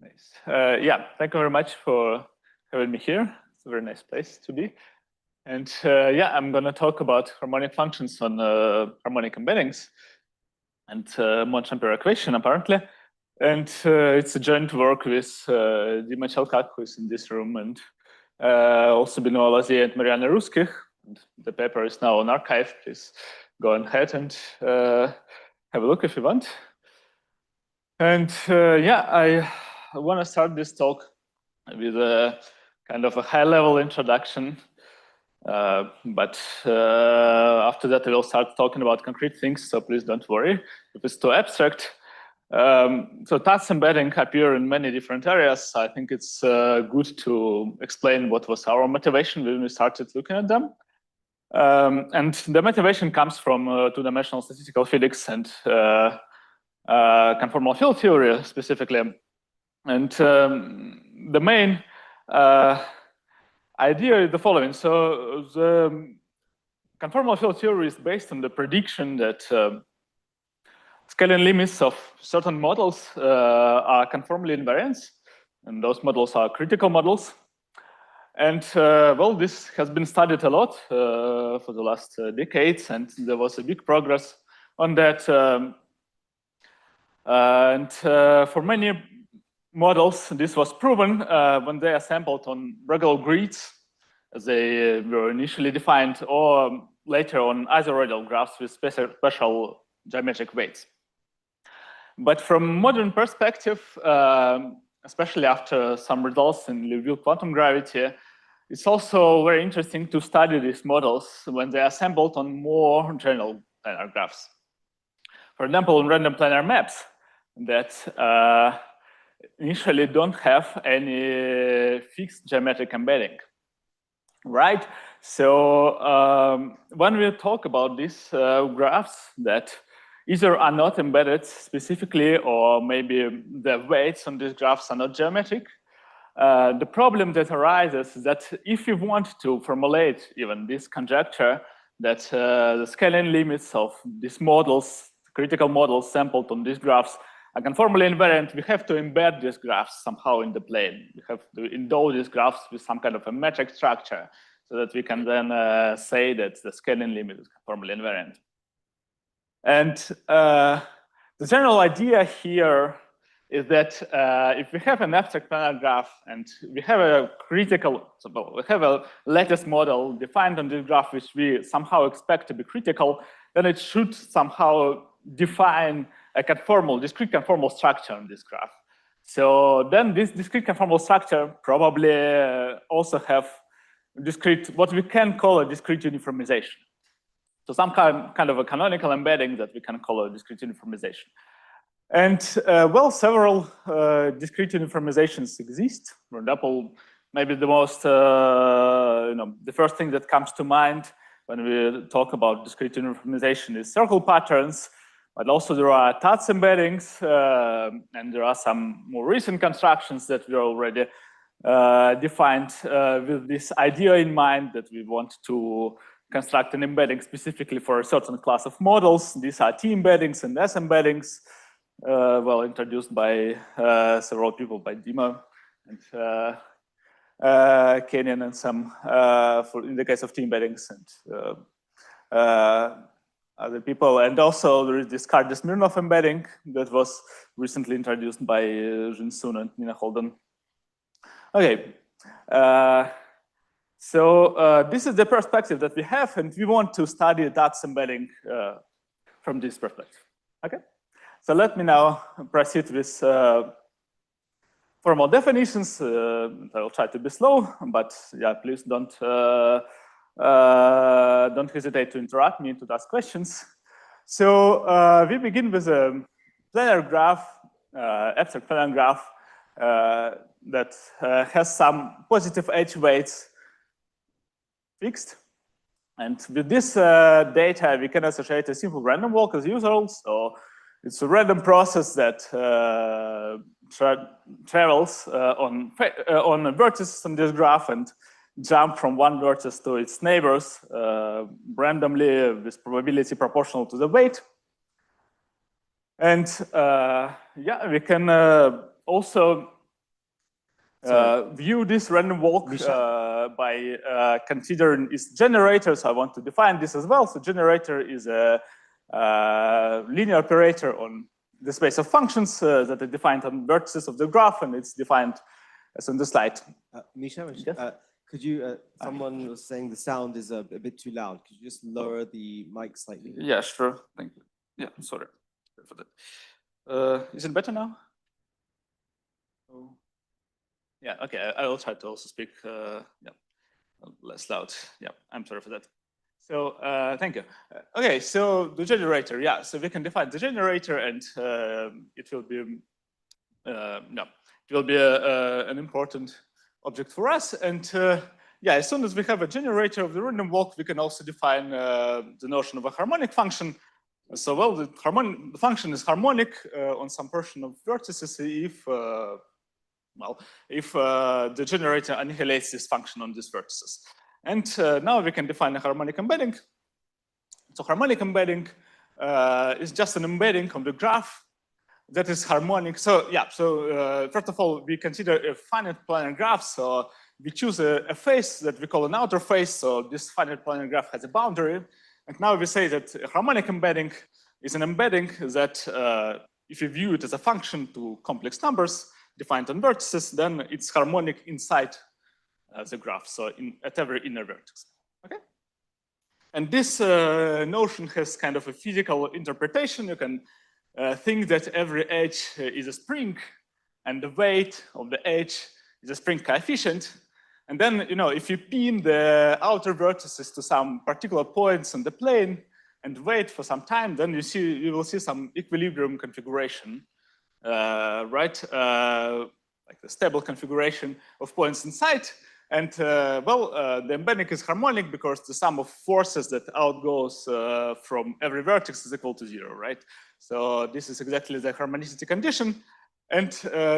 Nice. Yeah, thank you very much for having me here. It's a very nice place to be. And yeah, I'm going to talk about harmonic functions on harmonic embeddings and Monge-Ampère equation, apparently. And it's a joint work with Dima Chalkak, who is in this room, and also Benoît Lazier and Mariana Ruskich. And the paper is now on archive. Please go ahead and have a look if you want. And yeah, I want to start this talk with a kind of a high-level introduction. But after that, I will start talking about concrete things, so please don't worry if it's too abstract. So Tutte's embedding appear in many different areas. I think it's good to explain what was our motivation when we started looking at them. And the motivation comes from two-dimensional statistical physics and conformal field theory specifically. And the main idea is the following. So the conformal field theory is based on the prediction that scaling limits of certain models are conformally invariant, and those models are critical models. And well, this has been studied a lot for the last decades, and there was a big progress on that. And for many models, this was proven when they assembled on regular grids, as they were initially defined, or later on isoroidal graphs with special geometric weights. But from modern perspective, especially after some results in Liouville quantum gravity, it's also very interesting to study these models when they're assembled on more general planar graphs. For example, in random planar maps that initially don't have any fixed geometric embedding, right? So when we talk about these graphs that either are not embedded specifically, or maybe the weights on these graphs are not geometric, the problem that arises is that if you want to formulate even this conjecture that the scaling limits of these models, critical models sampled on these graphs, are conformally invariant, we have to embed these graphs somehow in the plane. We have to endow these graphs with some kind of a metric structure so that we can then say that the scaling limit is conformally invariant. And the general idea here is that if we have an abstract planar graph and we have a critical, so we have a lattice model defined on this graph which we somehow expect to be critical, then it should somehow define a discrete conformal structure on this graph. So then this discrete conformal structure probably also have what we can call a discrete uniformization. So some kind of a canonical embedding that we can call a discrete uniformization. And well, several discrete uniformizations exist. For example, maybe the most, the first thing that comes to mind when we talk about discrete uniformization is circle patterns. But also there are Tutte's embeddings, and there are some more recent constructions that we already defined with this idea in mind that we want to construct an embedding specifically for a certain class of models. These are T embeddings and S embeddings, well, introduced by several people, by Dima and Kenyan and some, in the case of T embeddings and other people. And also there is this Cardy-Smirnov embedding that was recently introduced by Jin Sun and Nina Holden. Okay, so this is the perspective that we have, and we want to study Tutte's embedding from this perspective. Okay, so let me now proceed with formal definitions. I will try to be slow, but yeah, please don't hesitate to interrupt me, to ask questions. So we begin with a planar graph, abstract planar graph that has some positive edge weights fixed. And with this data, we can associate a simple random walk as usual. So it's a random process that travels on vertices on this graph and jump from one vertex to its neighbors randomly with probability proportional to the weight. And yeah, we can also view this random walk by considering its generator. So I want to define this as well. So generator is a linear operator on the space of functions that are defined on vertices of the graph, and it's defined as on the slide. Misha, yes? Could you, someone was saying the sound is a bit too loud. Could you just lower the mic slightly? Yeah, sure. Thank you. Yeah, sorry for that. Is it better now? Oh. Yeah, okay, I will try to also speak less loud. Yeah, I'm sorry for that. So thank you. Okay, so the generator, yeah, so we can define the generator, and it will be an important object for us. And yeah, as soon as we have a generator of the random walk, we can also define the notion of a harmonic function. So well, the function is harmonic on some portion of vertices if the generator annihilates this function on these vertices. And now we can define a harmonic embedding. So harmonic embedding is just an embedding of the graph that is harmonic. So yeah, so first of all, we consider a finite planar graph. So we choose a face that we call an outer face. So this finite planar graph has a boundary. And now we say that a harmonic embedding is an embedding that if you view it as a function to complex numbers defined on vertices, then it's harmonic inside the graph, so at every inner vertex. Okay? And this notion has kind of a physical interpretation. You can think that every edge is a spring, and the weight of the edge is a spring coefficient. And then, you know, if you pin the outer vertices to some particular points on the plane and wait for some time, then you will see some equilibrium configuration, right? Like the stable configuration of points inside. And the embedding is harmonic because the sum of forces that outgoes from every vertex is equal to 0, right? So this is exactly the harmonicity condition. And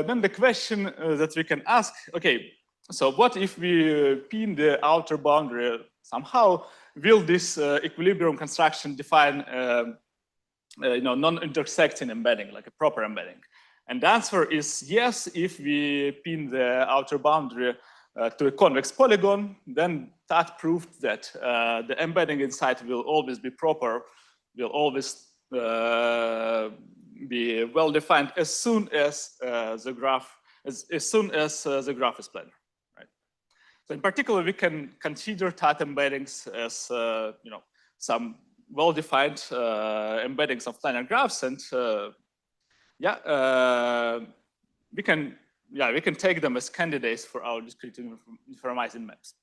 then the question that we can ask, okay, so what if we pin the outer boundary somehow? Will this equilibrium construction define non-intersecting embedding, like a proper embedding? And the answer is yes. If we pin the outer boundary to a convex polygon, then that proved that the embedding inside will always be proper, will always be well defined as soon as the graph as soon as the graph is planar, right? So in particular, we can consider Tat embeddings as some well-defined embeddings of planar graphs, and we can take them as candidates for our discrete uniformizing maps.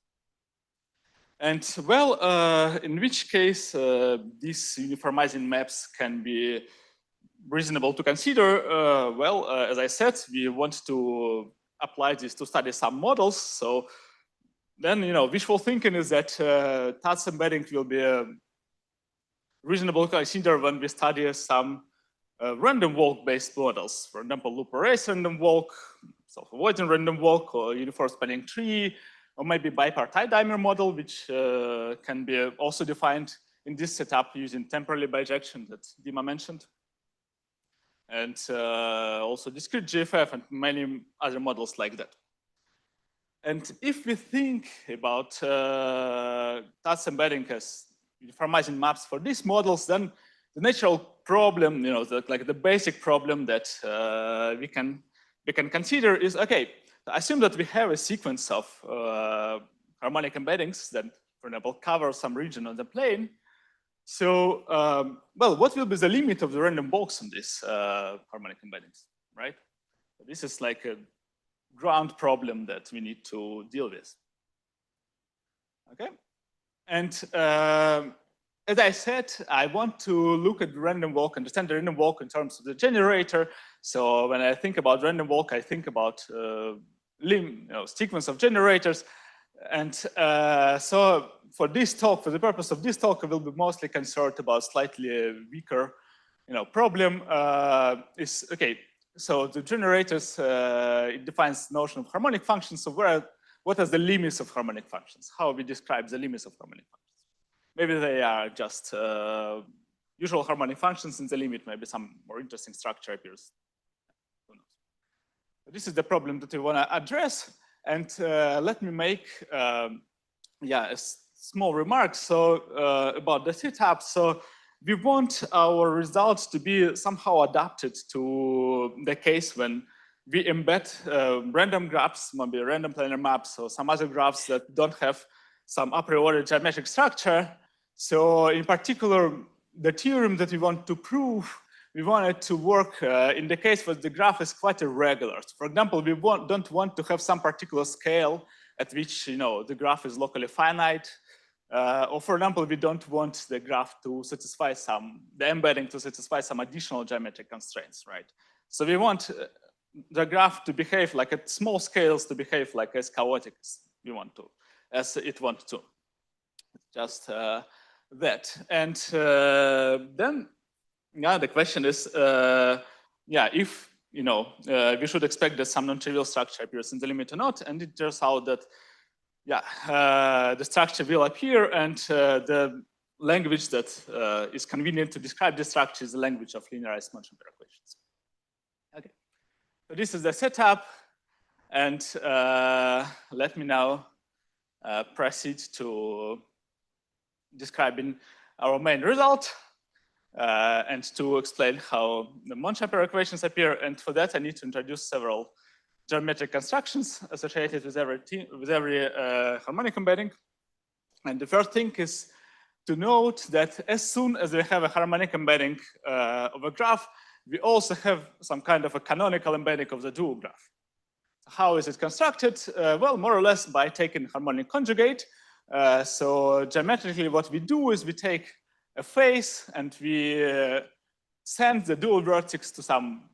And well, in which case these uniformizing maps can be reasonable to consider? As I said, we want to apply this to study some models. So then, wishful thinking is that Tat's embedding will be reasonable to consider when we study some random walk-based models. For example, loop arrays random walk, self-avoiding random walk, or uniform spanning tree, or maybe bipartite dimer model, which can be also defined in this setup using temporally bijection that Dima mentioned. And also discrete GFF and many other models like that. And if we think about Tat's embedding as uniformizing maps for these models, then the natural problem, the basic problem that we can consider is, okay, assume that we have a sequence of harmonic embeddings that, for example, cover some region on the plane. So, what will be the limit of the random walks on these harmonic embeddings, right? So this is like a ground problem that we need to deal with. Okay, and as I said, I want to look at the random walk, understand the random walk in terms of the generator. So when I think about random walk, I think about sequence of generators. And so for this talk, for the purpose of this talk, I will be mostly concerned about slightly weaker, problem. Is okay. So the generators, it defines the notion of harmonic functions. So what are the limits of harmonic functions? How we describe the limits of harmonic functions? Maybe they are just usual harmonic functions in the limit. Maybe some more interesting structure appears. Who knows? This is the problem that we want to address. And let me make a small remark about the setup. So we want our results to be somehow adapted to the case when we embed random graphs, maybe random planar maps or some other graphs that don't have some a priori geometric structure. So in particular, the theorem that we want to prove, we want it to work in the case where the graph is quite irregular. So for example, we don't want to have some particular scale at which the graph is locally finite. Or for example, we don't want the graph to satisfy the embedding to satisfy some additional geometric constraints, right? So we want the graph to behave like at small scales, to behave like as chaotic as it wants to. Just that. And then, the question is, if we should expect that some non-trivial structure appears in the limit or not, and it turns out that the structure will appear, and the language that is convenient to describe the structure is the language of linearized Monge-Ampère equations. Okay, so this is the setup, and let me now proceed to describing our main result and to explain how the Monge-Ampère equations appear. And for that, I need to introduce several geometric constructions associated with every harmonic embedding. And the first thing is to note that as soon as we have a harmonic embedding of a graph, we also have some kind of a canonical embedding of the dual graph. How is it constructed? Well, more or less by taking harmonic conjugate. So geometrically, what we do is we take a face and we send the dual vertex to some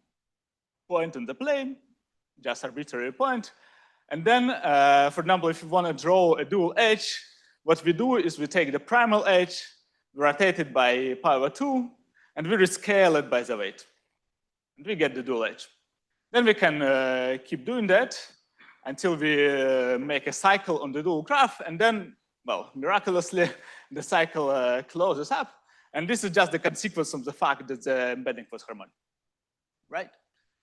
point in the plane, just arbitrary point. And then, for example, if you want to draw a dual edge, what we do is we take the primal edge, rotate it by pi over 2, and we rescale it by the weight. And we get the dual edge. Then we can keep doing that until we make a cycle on the dual graph, and then, well, miraculously, the cycle closes up. And this is just the consequence of the fact that the embedding was harmonic, right?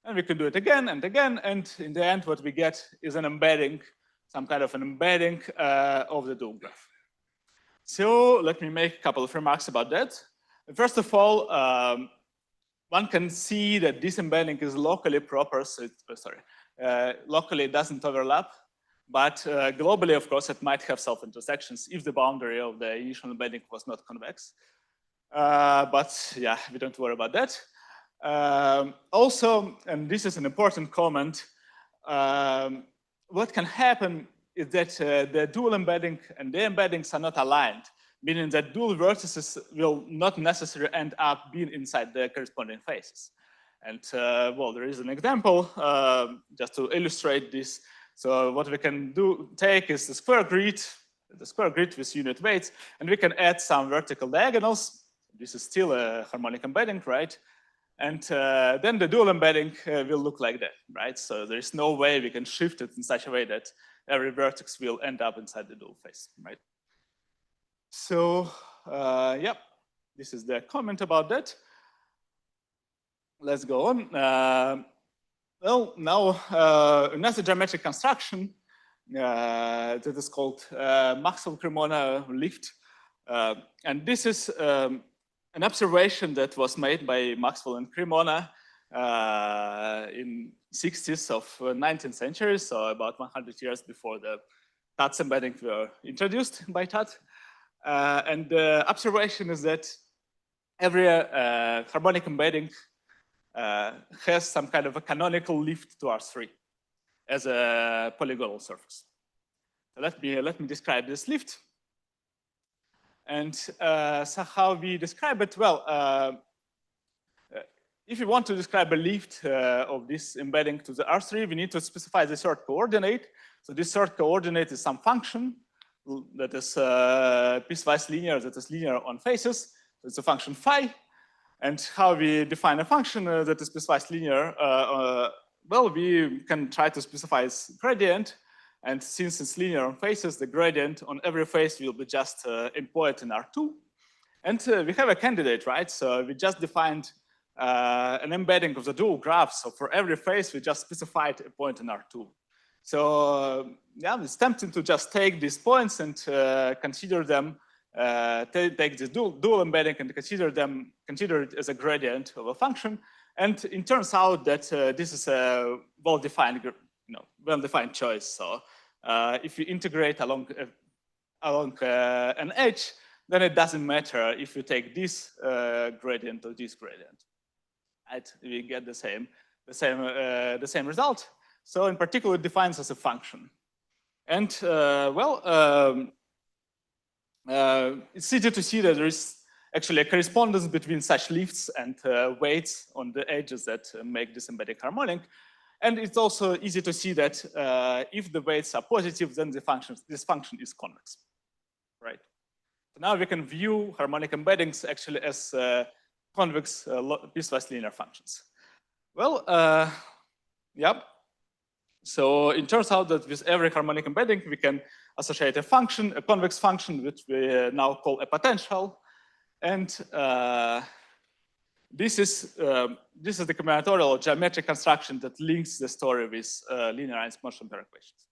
And we can do it again and again, and in the end, what we get is an embedding, some kind of an embedding of the dual graph. So let me make a couple of remarks about that. First of all, one can see that this embedding is locally proper, so locally it doesn't overlap, but globally, of course, it might have self-intersections if the boundary of the initial embedding was not convex. But yeah, we don't worry about that. Also, and this is an important comment, what can happen is that the dual embedding and the embeddings are not aligned, meaning that dual vertices will not necessarily end up being inside the corresponding faces. And well, there is an example just to illustrate this. So what we can take is the square grid with unit weights, and we can add some vertical diagonals. This is still a harmonic embedding, right? And then the dual embedding will look like that, right? So there is no way we can shift it in such a way that every vertex will end up inside the dual face, right? So, yeah, this is the comment about that. Let's go on. Well, now another geometric construction that is called Maxwell-Cremona lift. And this is an observation that was made by Maxwell and Cremona in 60s of 19th century, so about 100 years before the Tutte's embedding were introduced by Tutte. And the observation is that every harmonic embedding has some kind of a canonical lift to R3 as a polygonal surface. So let me describe this lift. And so how we describe it? Well, if you want to describe a lift of this embedding to the R3, we need to specify the third coordinate. So this third coordinate is some function that is piecewise linear, that is linear on faces. So it's a function phi. And how we define a function that is piecewise linear? Well, we can try to specify its gradient. And since it's linear on faces, the gradient on every face will be just endpoint in R2. And we have a candidate, right? So we just defined an embedding of the dual graph. So for every phase, we just specified a point in R2. So yeah, it's tempting to just take these points and consider them, take the dual embedding and consider it as a gradient of a function. And it turns out that this is a well-defined, well-defined choice. So if you integrate along an edge, then it doesn't matter if you take this gradient or this gradient. Right? We get the same result. So in particular, it defines as a function. And it's easy to see that there is actually a correspondence between such lifts and weights on the edges that make this embedding harmonic. And it's also easy to see that if the weights are positive, then this function is convex, right? So now we can view harmonic embeddings actually as convex piecewise linear functions. Well, yep. So it turns out that with every harmonic embedding, we can associate a function, a convex function, which we now call a potential. And this is the combinatorial or geometric construction that links the story with linearized Monge-Ampère equations.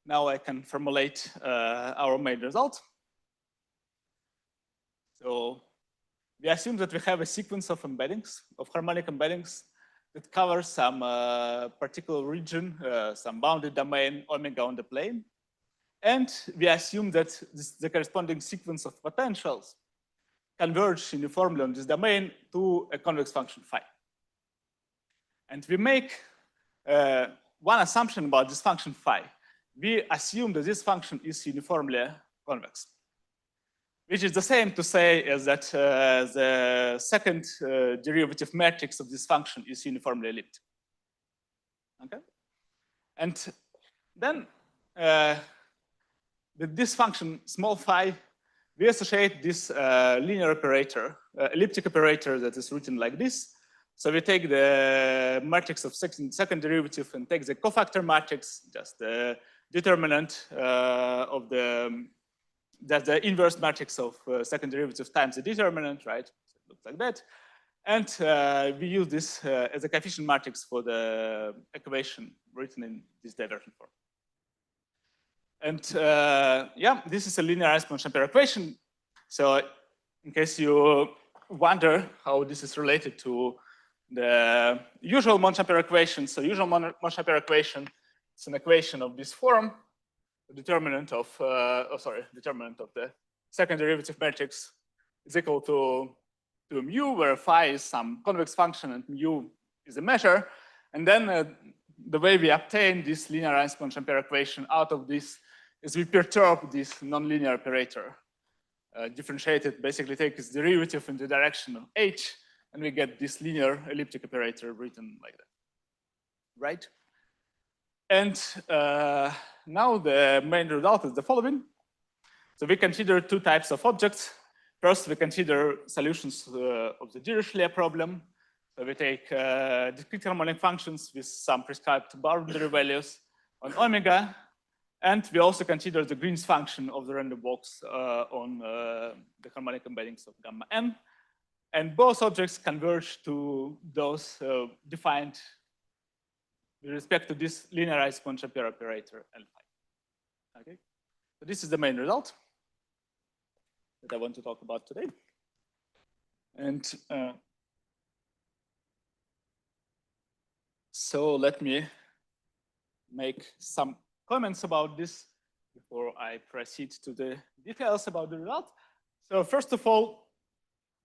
Now I can formulate our main result. So we assume that we have a sequence of embeddings, of harmonic embeddings, that covers some particular region, some bounded domain, omega on the plane. And we assume that the corresponding sequence of potentials converge uniformly on this domain to a convex function phi. And we make one assumption about this function phi. We assume that this function is uniformly convex, which is the same to say as that the second derivative matrix of this function is uniformly elliptic. Okay? And then with this function, small phi, we associate this linear operator, elliptic operator that is written like this. So we take the matrix of second derivative and take the cofactor matrix, just the determinant of that's the inverse matrix of second derivative times the determinant, right? So it looks like that. And we use this as a coefficient matrix for the equation written in this diversion form. And yeah, this is a linearized Monge-Ampère equation. So in case you wonder how this is related to the usual Monge-Ampère equation, so usual Monge-Ampère equation is an equation of this form. The determinant of determinant of the second derivative matrix is equal to mu, where phi is some convex function and mu is a measure. And then the way we obtain this linearized Monge-Ampère equation out of this is we perturb this nonlinear operator, differentiated, basically take its derivative in the direction of h, and we get this linear elliptic operator written like that, right? And now the main result is the following. So we consider two types of objects. First, we consider solutions of the Dirichlet problem. So we take discrete harmonic functions with some prescribed boundary values on omega. And we also consider the Green's function of the random walks on the harmonic embeddings of gamma n. And both objects converge to those defined with respect to this linearized Monge-Ampère operator L phi. Okay, so this is the main result that I want to talk about today. And so let me make some comments about this before I proceed to the details about the result. So first of all,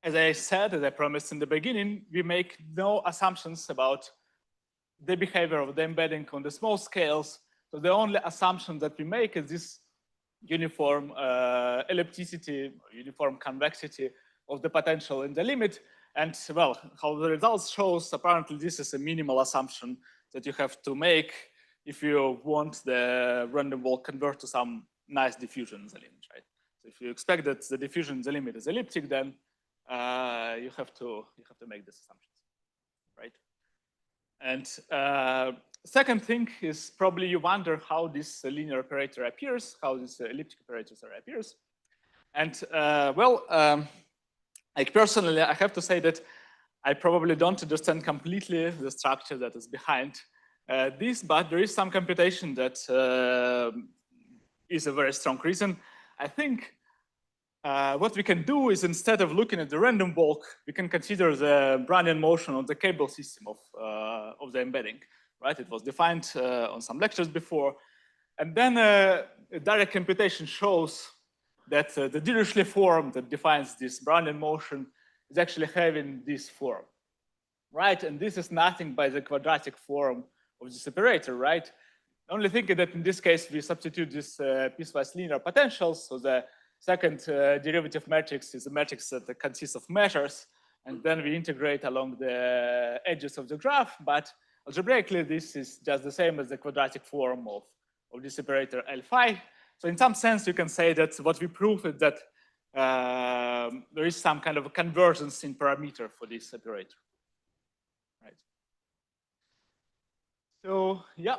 as I said, as I promised in the beginning, we make no assumptions about the behavior of the embedding on the small scales. So the only assumption that we make is this uniform ellipticity, uniform convexity of the potential in the limit. And well, how the results shows, apparently this is a minimal assumption that you have to make if you want the random walk convert to some nice diffusion in the limit, right? So if you expect that the diffusion in the limit is elliptic, then you have to make these assumptions, right? And second thing is probably you wonder how this linear operator appears, how this elliptic operator appears. And well, like personally, I have to say that I probably don't understand completely the structure that is behind this, but there is some computation that is a very strong reason. I think what we can do is, instead of looking at the random walk, we can consider the Brownian motion of the cable system of the embedding, right? It was defined on some lectures before. And then a direct computation shows that the Dirichlet form that defines this Brownian motion is actually having this form, right? And this is nothing but the quadratic form of this operator, right? Only thinking that in this case, we substitute this piecewise linear potentials. So the second derivative matrix is a matrix that consists of measures, and then we integrate along the edges of the graph. But algebraically, this is just the same as the quadratic form of this operator L phi. So in some sense, you can say that what we prove is that there is some kind of a convergence in parameter for this operator. Right. So yeah,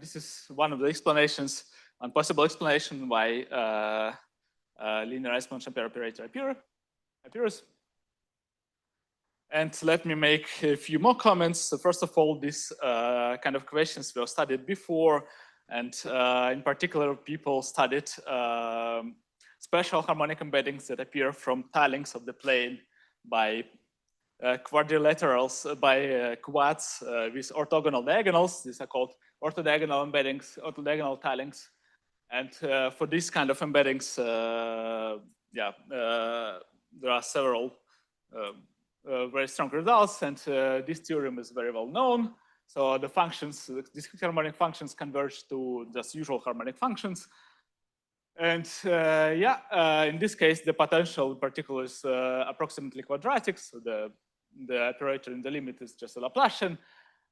this is one of the explanations, one possible explanation why linearized Monge-Ampère operator appears. And let me make a few more comments. So first of all, these kind of questions were studied before, and in particular, people studied special harmonic embeddings that appear from tilings of the plane by quadrilaterals, by quads with orthogonal diagonals. These are called orthodiagonal embeddings, orthodiagonal tilings. And for this kind of embeddings, there are several very strong results, and this theorem is very well known. So the functions, the discrete harmonic functions, converge to just usual harmonic functions. And in this case, the potential in particular is approximately quadratic. So the operator in the limit is just a Laplacian.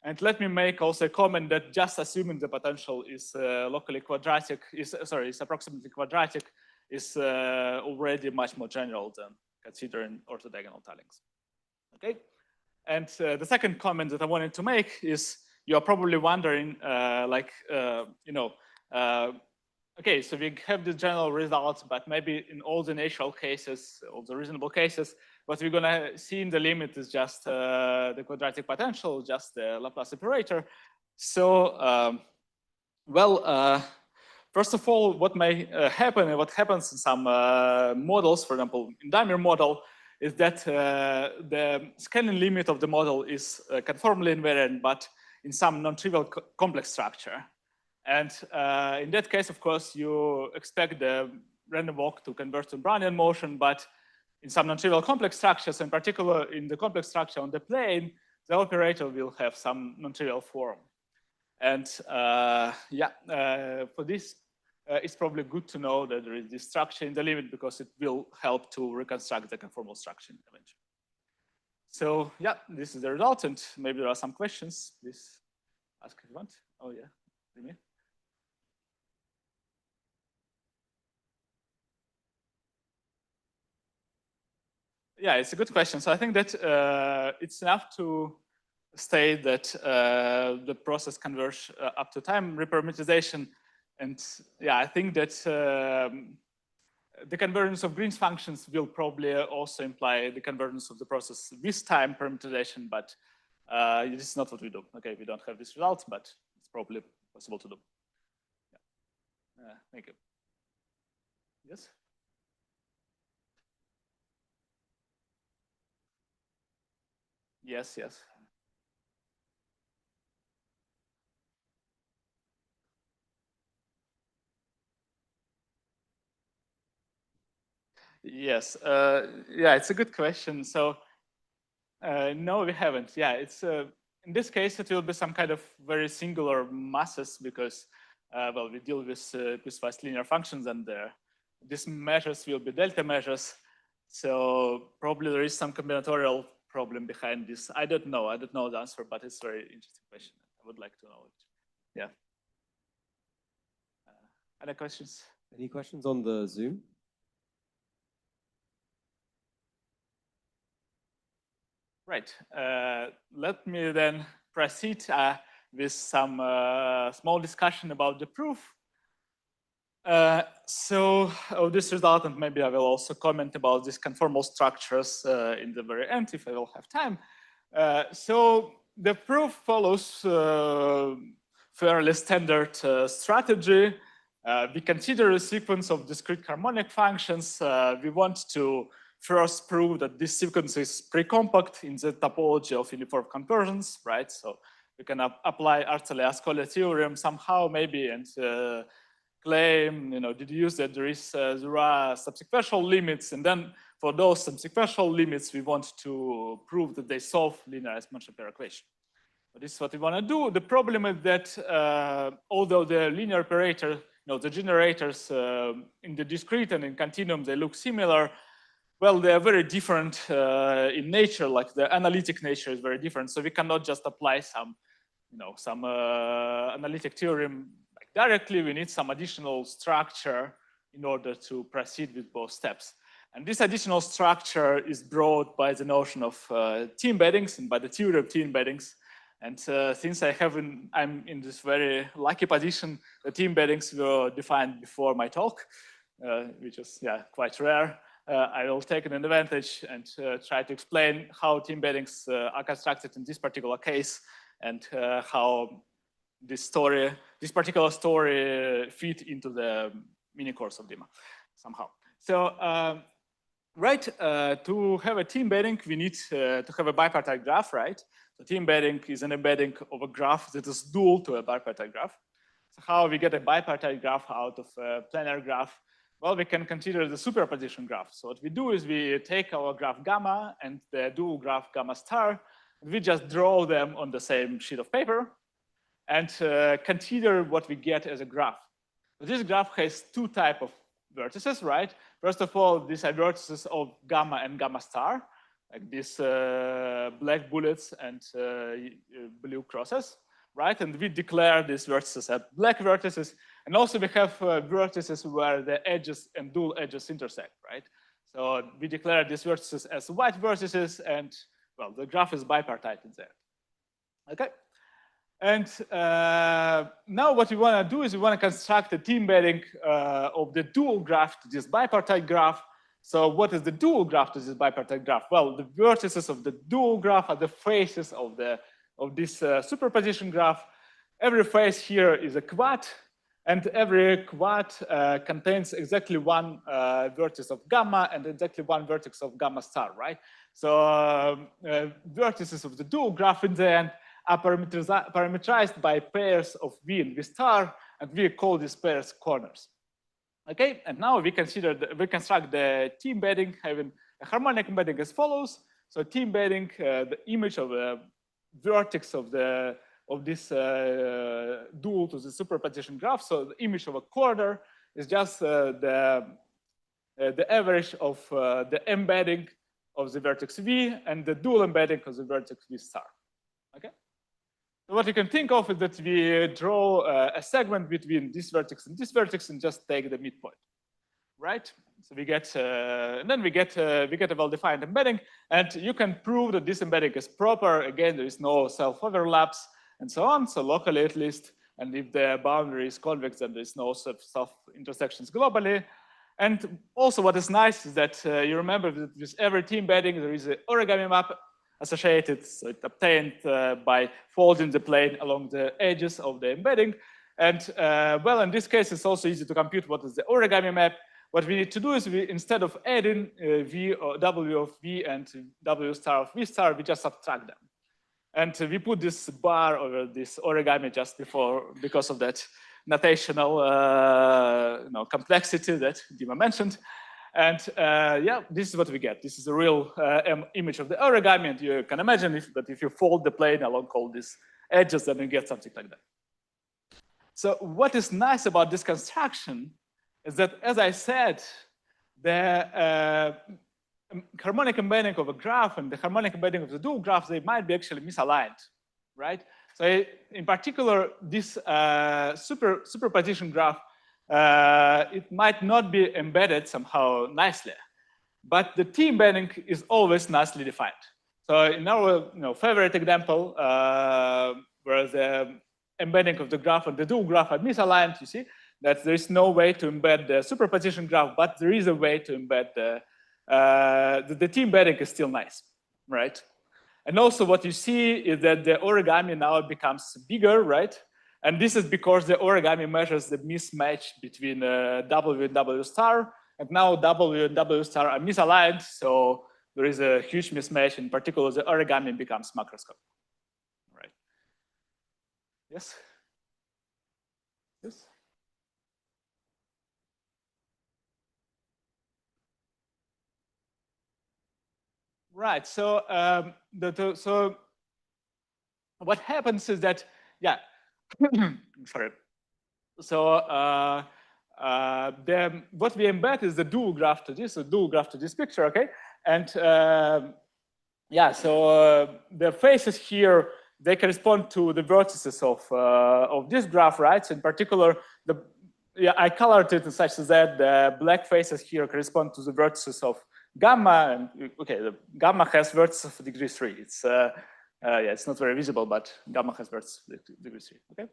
And let me make also a comment that just assuming the potential is locally quadratic, is approximately quadratic, is already much more general than considering orthodiagonal tilings. Okay, and the second comment that I wanted to make is, you are probably wondering, okay, so we have the general results, but maybe in all the natural cases, all the reasonable cases, what we're gonna see in the limit is just the quadratic potential, just the Laplace operator. So, first of all, what may happen, and what happens in some models, for example, in Dymir model, is that the scaling limit of the model is conformally invariant, but in some non-trivial complex structure. And in that case, of course, you expect the random walk to converge to Brownian motion, but in some non-trivial complex structures, in particular in the complex structure on the plane, the operator will have some non-trivial form. And for this, it's probably good to know that there is this structure in the limit, because it will help to reconstruct the conformal structure eventually. So yeah, this is the result, and maybe there are some questions. Please ask if you want. Oh yeah, Remy? Yeah, it's a good question. So I think that it's enough to state that the process converges up to time reparameterization. And yeah, I think that the convergence of Green's functions will probably also imply the convergence of the process with time parameterization, but this is not what we do. Okay, we don't have this result, but it's probably possible to do. Yeah. Thank you. Yes? Yes, yes. Yes, yeah, it's a good question. So no, we haven't. Yeah, it's in this case, it will be some kind of very singular masses, because well, we deal with piecewise linear functions, and these measures will be delta measures. So probably there is some combinatorial problem behind this. I don't know the answer, but it's a very interesting question. I would like to know it. Yeah. Other questions? Any questions on the Zoom? Right. Let me then proceed with some small discussion about the proof. So this result, and maybe I will also comment about these conformal structures in the very end if I will have time. So the proof follows fairly standard strategy. We consider a sequence of discrete harmonic functions. We want to first prove that this sequence is pre-compact in the topology of uniform convergence, right? So we can apply Arcelor-Ascoli theorem somehow maybe and claim, deduce that there are subsequential limits, and then for those subsequential limits, we want to prove that they solve linearized Monge-Ampère equation. So this is what we want to do. The problem is that although the linear operator, the generators in the discrete and in continuum, they look similar. Well, they are very different in nature, like the analytic nature is very different. So we cannot just apply some analytic theorem directly. We need some additional structure in order to proceed with both steps. And this additional structure is brought by the notion of T-embeddings and by the theory of T-embeddings. And since I'm in this very lucky position, the T-embeddings were defined before my talk, which is quite rare. I will take an advantage and try to explain how T-embeddings are constructed in this particular case and how this particular story fit into the mini course of DIMA somehow. So, to have a T-embedding, we need to have a bipartite graph, right? So T-embedding is an embedding of a graph that is dual to a bipartite graph. So how we get a bipartite graph out of a planar graph? Well, we can consider the superposition graph. So what we do is we take our graph gamma and the dual graph gamma star, and we just draw them on the same sheet of paper and consider what we get as a graph. So this graph has two types of vertices, right? First of all, these are vertices of gamma and gamma star, like these black bullets and blue crosses, right? And we declare these vertices as black vertices. And also we have vertices where the edges and dual edges intersect, right? So we declare these vertices as white vertices, and well, the graph is bipartite in there. Okay. And now what we want to do is we want to construct a T-embedding of the dual graph to this bipartite graph. So what is the dual graph to this bipartite graph? Well, the vertices of the dual graph are the faces of this superposition graph. Every face here is a quad, and every quad contains exactly one vertex of gamma and exactly one vertex of gamma star, right? So vertices of the dual graph in the end are parameterized by pairs of V and V star, and we call these pairs corners. Okay, and now we construct the T-embedding having a harmonic embedding as follows. So T-embedding, the image of a vertex of this dual to the superposition graph. So the image of a corner is just the average of the embedding of the vertex V and the dual embedding of the vertex V star. Okay. So what you can think of is that we draw a segment between this vertex and just take the midpoint, right? So we get, and then we get a well-defined embedding, and you can prove that this embedding is proper. Again, there is no self-overlaps and so on. So locally, at least, and if the boundary is convex, then there is no self-intersections globally. And also, what is nice is that you remember that with every T-embedding, there is an origami map associated, so it's obtained by folding the plane along the edges of the embedding. And well, in this case, it's also easy to compute what is the origami map. What we need to do is we, instead of adding V or W of V and W star of V star, we just subtract them. And we put this bar over this origami just because of that notational complexity that Dima mentioned. And yeah, this is what we get. This is a real image of the origami, and you can imagine that if you fold the plane along all these edges, then you get something like that. So what is nice about this construction is that, as I said, the harmonic embedding of a graph and the harmonic embedding of the dual graph, they might be actually misaligned, right? So in particular, this superposition graph, it might not be embedded somehow nicely, but the T-embedding is always nicely defined. So in our favorite example, where the embedding of the graph and the dual graph are misaligned, you see, that there is no way to embed the superposition graph, but there is a way to embed the T embedding is still nice, right? And also what you see is that the origami now becomes bigger, right? And this is because the origami measures the mismatch between W and W star, and now W and W star are misaligned, so there is a huge mismatch. In particular, the origami becomes macroscopic, right? Yes? Yes? Right, so so what happens is that, yeah, sorry. So what we embed is the dual graph to this, a dual graph to this picture, okay? And yeah, so the faces here, they correspond to the vertices of this graph, right? So in particular, I colored it in such that the black faces here correspond to the vertices of gamma, and okay, the gamma has vertices of degree 3. It's yeah, it's not very visible, but gamma has vertices of degree 3. Okay,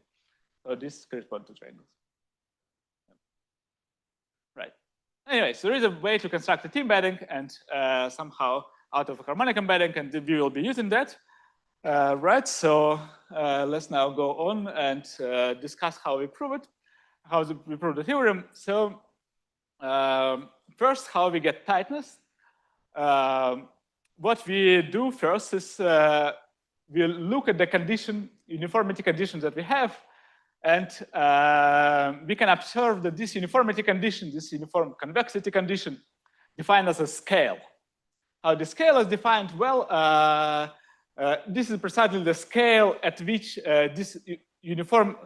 so this corresponds to triangles. Right. Anyway, so there is a way to construct a T embedding, and somehow out of a harmonic embedding, and we will be using that. Right. So let's now go on and discuss how we prove it, how we prove the theorem. So first, how we get tightness. What we do first is we look at the uniformity conditions that we have, and we can observe that this uniformity condition, this uniform convexity condition, defined as a scale. How the scale is defined? Well, this is precisely the scale at which this uniform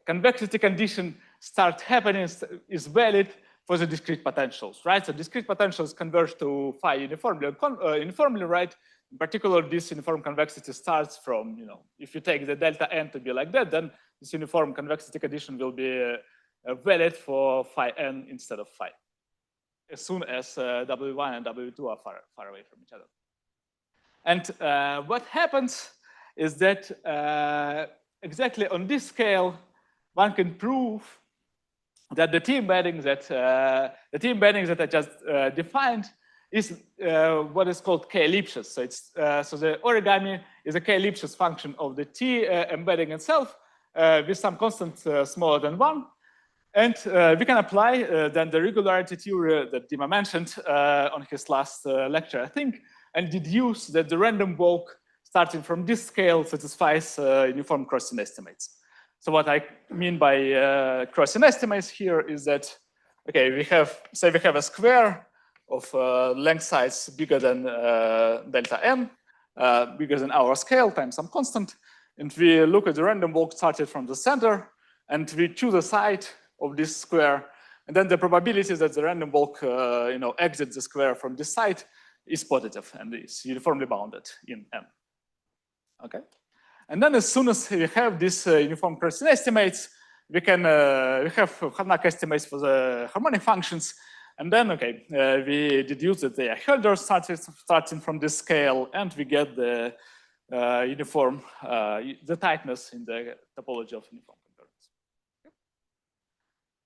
convexity condition starts happening is valid for the discrete potentials, right? So discrete potentials converge to phi uniformly, right? In particular, this uniform convexity starts from, if you take the delta n to be like that, then this uniform convexity condition will be valid for phi n instead of phi, as soon as W1 and W2 are far away from each other. And what happens is that exactly on this scale, one can prove that the T embedding that I just defined is what is called k-Lipschitz. So it's so the origami is a k-Lipschitz function of the T embedding itself with some constant smaller than 1. And we can apply then the regularity theory that Dima mentioned on his last lecture, I think, and deduce that the random walk starting from this scale satisfies uniform crossing estimates. So what I mean by crossing estimates here is that, okay, we have a square of length size bigger than delta n, bigger than our scale times some constant, and we look at the random walk started from the center, and we choose a side of this square, and then the probability that the random walk exits the square from this side is positive and is uniformly bounded in n. Okay. And then as soon as we have this uniform crossing estimates, we can we have Harnack estimates for the harmonic functions. And then, okay, we deduce that they are Hölders starting from this scale, and we get the uniform, the tightness in the topology of uniform convergence. Okay.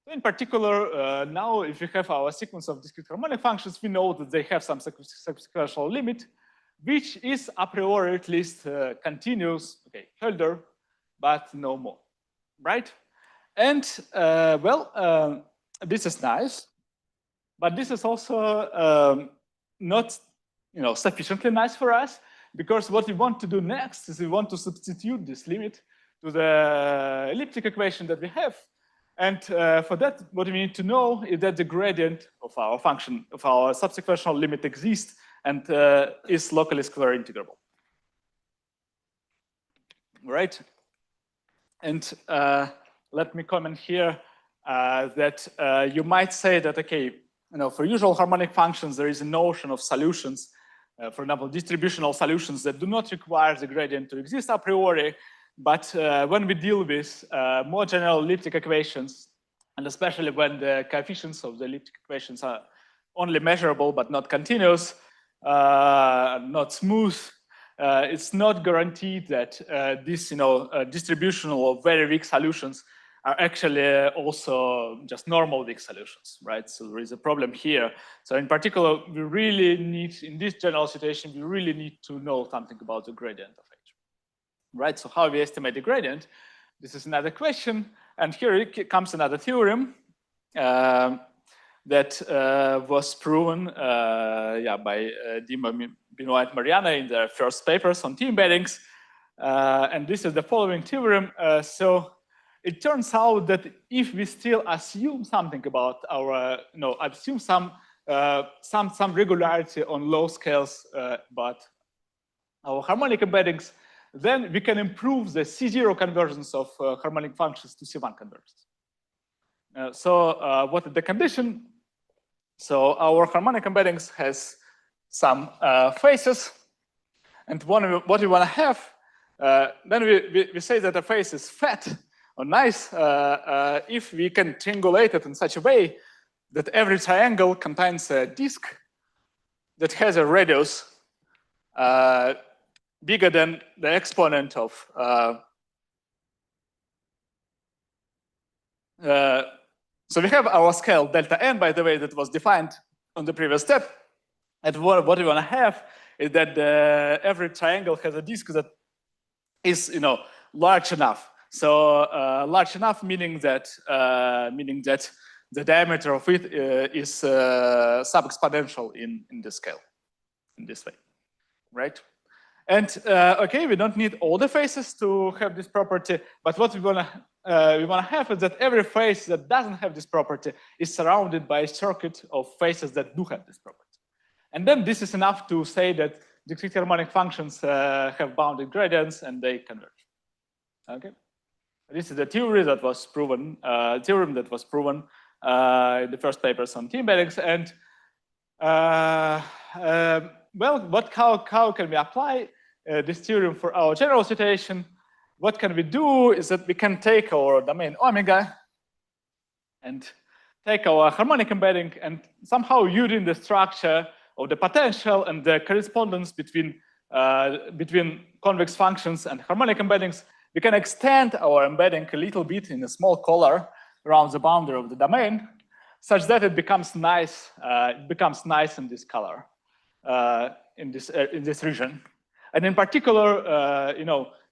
So in particular, now if we have our sequence of discrete harmonic functions, we know that they have some sequential limit, which is a priori at least continuous, okay, Hölder, but no more, right? And well, this is nice, but this is also not, sufficiently nice for us, because what we want to do next is we want to substitute this limit to the elliptic equation that we have, and for that, what we need to know is that the gradient of our function, of our subsequential limit exists and is locally square integrable. Right? And let me comment here that you might say that, okay, for usual harmonic functions, there is a notion of solutions, for example, distributional solutions that do not require the gradient to exist a priori. But when we deal with more general elliptic equations, and especially when the coefficients of the elliptic equations are only measurable but not continuous, not smooth, it's not guaranteed that this distributional or very weak solutions are actually also just normal weak solutions, right? So there is a problem here. So in particular, we really need, in this general situation, we really need to know something about the gradient of H, right? So how we estimate the gradient? This is another question. And here comes another theorem that was proven by Dima, Benoit, and Mariana in their first papers on T-embeddings. And this is the following theorem. So it turns out that if we still assume something about our, assume some regularity on low scales, but our harmonic embeddings, then we can improve the C0 conversions of harmonic functions to C1 conversions. So what is the condition? So our harmonic embeddings has some faces, and what we want to have, then we say that the face is fat or nice if we can triangulate it in such a way that every triangle contains a disk that has a radius bigger than the exponent of so we have our scale delta n, by the way, that was defined on the previous step. And what we want to have is that every triangle has a disk that is, large enough. So large enough meaning that the diameter of it is sub-exponential in the scale, in this way, right? And okay, we don't need all the faces to have this property, but what we want to have is that every face that doesn't have this property is surrounded by a circuit of faces that do have this property. And then this is enough to say that discrete harmonic functions have bounded gradients and they converge. Okay, this is the theory that was proven. Theorem that was proven in the first papers on T-embeddings. And well, how can we apply this theorem for our general situation? What can we do is that we can take our domain omega and take our harmonic embedding and somehow using the structure of the potential and the correspondence between convex functions and harmonic embeddings, we can extend our embedding a little bit in a small color around the boundary of the domain, such that it becomes nice. It becomes nice in this color, in this region, and in particular,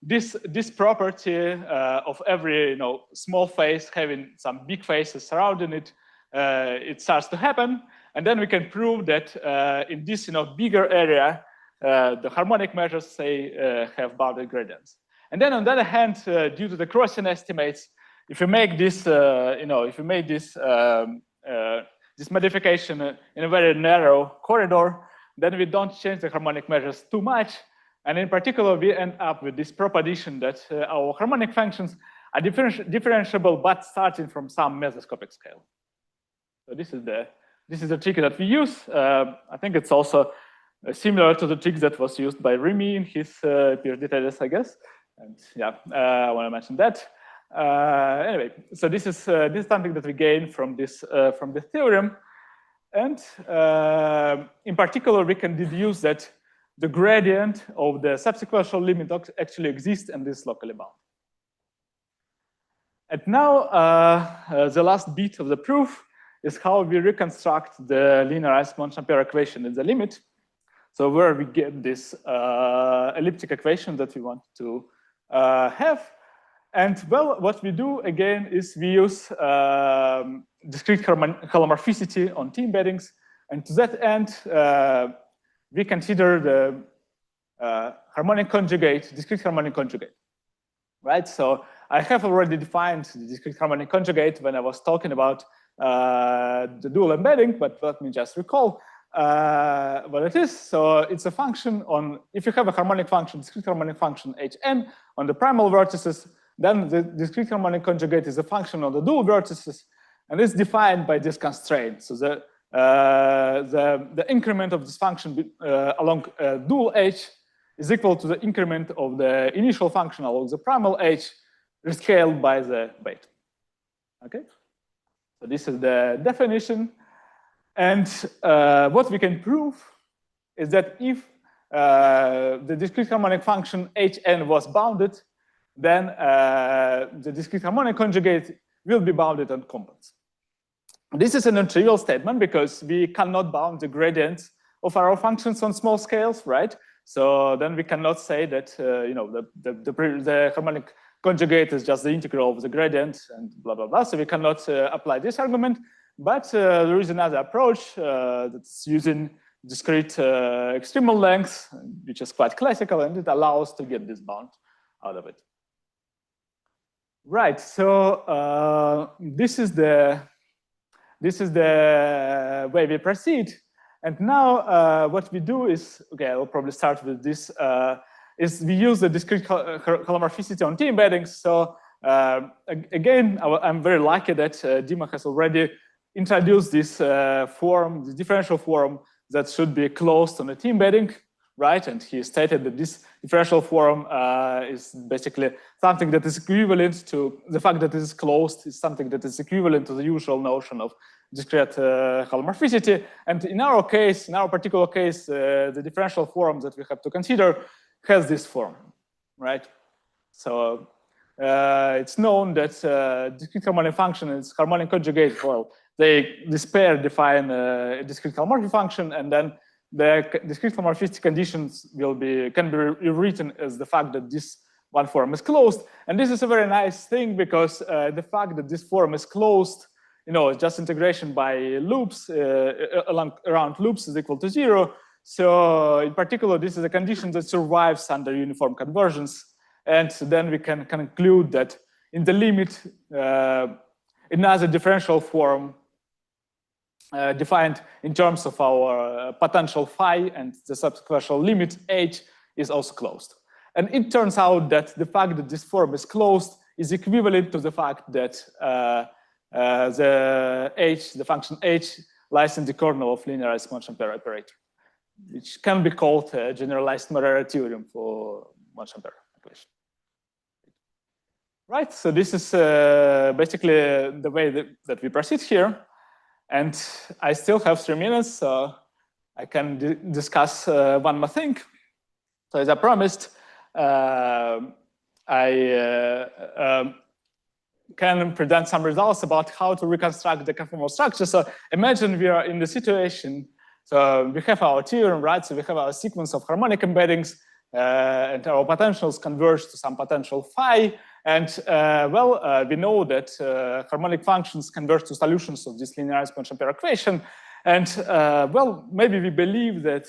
this property of every small face having some big faces surrounding it, it starts to happen, and then we can prove that in this bigger area, the harmonic measures say have bounded gradients. And then on the other hand, due to the Gaussian estimates, if you make this, if you make this this modification in a very narrow corridor, then we don't change the harmonic measures too much. And in particular, we end up with this proposition that our harmonic functions are differentiable, but starting from some mesoscopic scale. So this is the trick that we use. I think it's also similar to the trick that was used by Remy in his PhD thesis, I guess. And yeah, I want to mention that. Anyway, so this is something that we gain from this theorem, and in particular, we can deduce that the gradient of the subsequential limit actually exists and is locally bound. And now the last bit of the proof is how we reconstruct the linearized Monge-Ampère equation in the limit. So where we get this elliptic equation that we want to have. And well, what we do again is we use discrete holomorphicity on T-embeddings. And to that end, we consider the harmonic conjugate, discrete harmonic conjugate, right? So I have already defined the discrete harmonic conjugate when I was talking about the dual embedding, but let me just recall what it is. So it's a function on, if you have a harmonic function, discrete harmonic function Hn on the primal vertices, then the discrete harmonic conjugate is a function on the dual vertices, and it's defined by this constraint. So the increment of this function along dual H is equal to the increment of the initial function along the primal H rescaled by the beta. Okay, so this is the definition. And what we can prove is that if the discrete harmonic function Hn was bounded, then the discrete harmonic conjugate will be bounded on components. This is a non-trivial statement because we cannot bound the gradient of our functions on small scales, right? So then we cannot say that you know, the harmonic conjugate is just the integral of the gradient and blah blah blah. So we cannot apply this argument. But there is another approach that's using discrete extremal length, which is quite classical, and it allows to get this bound out of it. Right. So this is the way we proceed. And now what we do is, okay, I'll probably start with this, is we use the discrete holomorphicity on T embeddings. So again, I'm very lucky that Dima has already introduced this form, the differential form that should be closed on a T embedding, right? And he stated that this differential form is basically something that is equivalent to the fact that it is closed is something that is equivalent to the usual notion of discrete holomorphicity. And in our case, in our particular case, the differential form that we have to consider has this form, right? So it's known that discrete harmonic function is harmonic conjugate. Well, this pair define a discrete holomorphic function, and then the discrete holomorphicity conditions can be rewritten as the fact that this one form is closed. And this is a very nice thing because the fact that this form is closed, you know, just integration by loops around loops is equal to 0. So in particular, this is a condition that survives under uniform convergence. And then we can conclude that in the limit, another differential form defined in terms of our potential phi and the subsequential limit h is also closed. And it turns out that the fact that this form is closed is equivalent to the fact that the function h lies in the kernel of linearized Monge-Ampère operator, which can be called a generalized Morera theorem for Monge-Ampère equation. Right, so this is basically the way that we proceed here. And I still have 3 minutes, so I can discuss one more thing. So as I promised, I can present some results about how to reconstruct the conformal structure. So imagine we are in the situation, so we have our theorem, right? So we have our sequence of harmonic embeddings, and our potentials converge to some potential phi. And we know that harmonic functions converge to solutions of this linearized Monge-Ampère equation. And maybe we believe that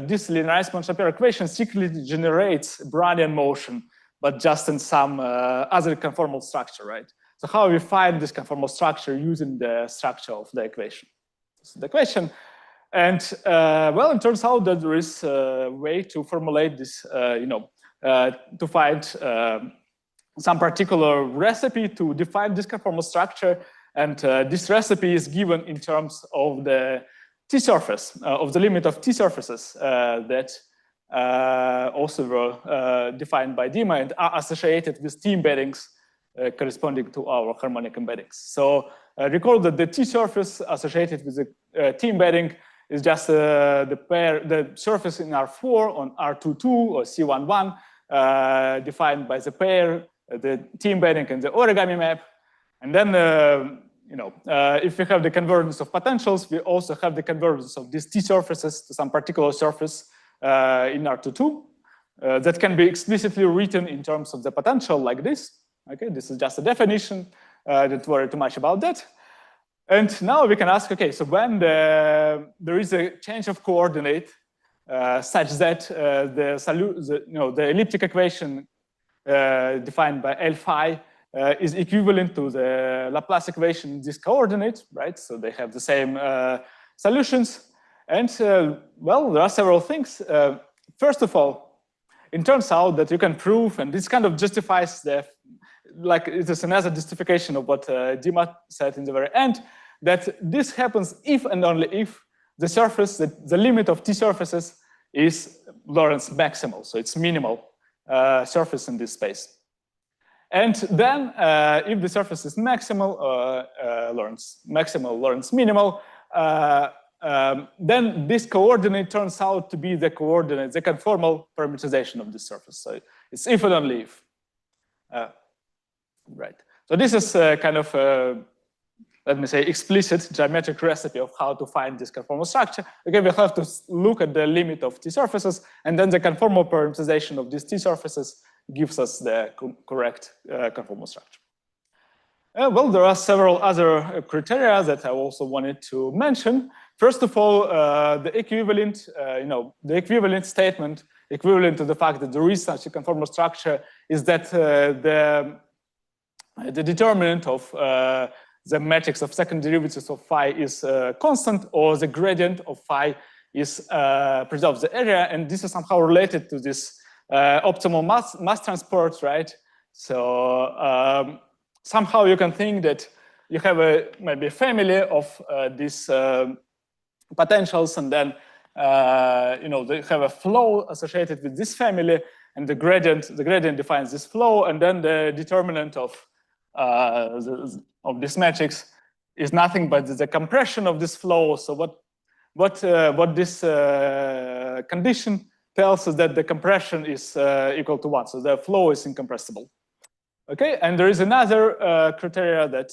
this linearized Monge-Ampère equation secretly generates Brownian motion, but just in some other conformal structure, right? So how we find this conformal structure using the structure of the equation? This is the equation. And it turns out that there is a way to formulate this, to find some particular recipe to define this conformal structure. And this recipe is given in terms of the T-surface, of the limit of T-surfaces that also were defined by Dima and are associated with T embeddings corresponding to our harmonic embeddings. So recall that the T-surface associated with the T embedding is just the surface in R4 on R22 or C11 defined by the pair, the T embedding and the origami map. And then, if we have the convergence of potentials, we also have the convergence of these T surfaces to some particular surface in R22 that can be explicitly written in terms of the potential like this. Okay, this is just a definition. Don't worry too much about that. And now we can ask, okay, so when there is a change of coordinate such that the elliptic equation defined by L phi is equivalent to the Laplace equation in this coordinate, right? So they have the same solutions. And there are several things. First of all, it turns out that you can prove, and this kind of justifies it is another justification of what Dima said in the very end, that this happens if and only if the surface, the limit of T surfaces is Lorentz maximal, so it's minimal surface in this space. And then if the surface is maximal, Lorentz minimal, then this coordinate turns out to be the coordinate, the conformal parameterization of this surface. So it's if and only if. Right. So this is kind of, let me say, explicit geometric recipe of how to find this conformal structure. Again, we have to look at the limit of T surfaces, and then the conformal parameterization of these T surfaces gives us the correct conformal structure. Well, there are several other criteria that I also wanted to mention. First of all, the equivalent, the equivalent statement, equivalent to the fact that there is such a conformal structure, is that the determinant of the matrix of second derivatives of phi is constant, or the gradient of phi is preserves the area, and this is somehow related to this optimal mass transport, right? So somehow you can think that you have maybe a family of these potentials, and then they have a flow associated with this family, and the gradient defines this flow, and then the determinant of this matrix is nothing but the compression of this flow. So what this condition tells us that the compression is equal to 1, so the flow is incompressible. Okay, and there is another criteria that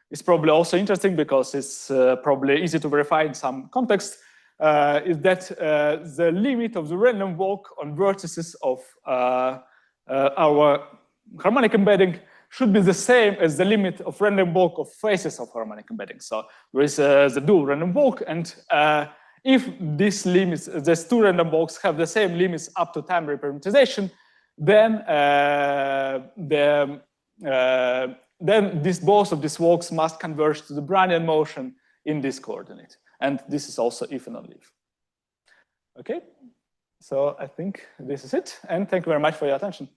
is probably also interesting because it's probably easy to verify in some context, is that the limit of the random walk on vertices of our harmonic embedding should be the same as the limit of random walk of faces of harmonic embedding. So there is the dual random walk, and if these limits, these two random walks have the same limits up to time reparameterization, then both of these walks must converge to the Brownian motion in this coordinate. And this is also if and only if. Okay, so I think this is it, and thank you very much for your attention.